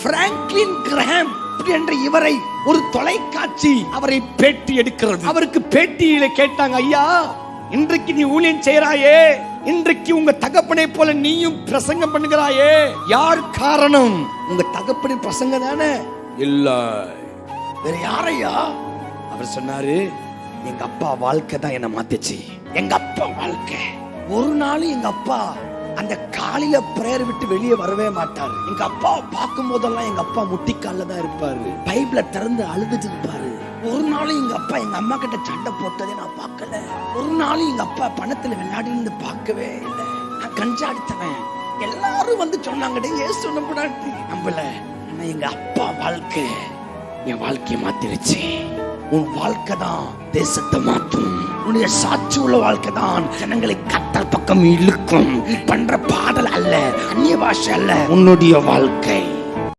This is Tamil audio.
பிராங்க்லின் கிரஹாம் என்ற இவரை ஒரு தொலைக்காட்சி அவரை பேட்டி எடுக்கிறது. அவருக்கு பேட்டியில கேட்டாங்க, ஐயா இன்றைக்கு நீ ஊழியம் செய்யறாயே, இன்றைக்கு உங்க தகப்பனை போல நீயும் பிரசங்கம் பண்ணுகிறாயே, யார் காரணம்? உங்க தகப்பனின் பிரசங்கம் தானே? இல்ல, வேற யாரையா? அவர் சொன்னாரு, எங்க அப்பா வாழ்க்கை தான் என்ன மாத்துச்சு. எங்க அப்பா வாழ்க்கை. ஒரு நாள் எங்க அப்பா அந்த காலையில பிரேயர் விட்டு வெளியே வரவே மாட்டாரு. எங்க அப்பா பார்க்கும் போதெல்லாம் எங்க அப்பா முட்டிக்கால தான் இருப்பாரு. பைபிள திறந்து அழுதுட்டு இருப்பாரு. ஒரு நாள் எங்க அப்பா எங்க அம்மா கிட்ட சண்டை போட்டதே நான் பார்க்கல. ஒரு நாள் எங்க அப்பா பணத்துல விளையாடி இருந்து பார்க்கவே இல்லை. நான் கஞ்சாடித்தவன். எல்லாரும் வந்து சொன்னாங்க, ஏசு நம்புடாட்டி நம்பல. ஆனா எங்க அப்பா வாழ்க்கை என் வாழ்க்கையை மாத்திருச்சு. உன் வாழ்க்கை தான் தேசத்தை மாற்றும். உன்னுடைய சாட்சி உள்ள வாழ்க்கை தான் ஜனங்களை கர்த்தர் பக்கம் இழுக்கும். நீ பண்ற பாடல் அல்ல, அந்நிய பாஷை அல்ல, உன்னுடைய வாழ்க்கை.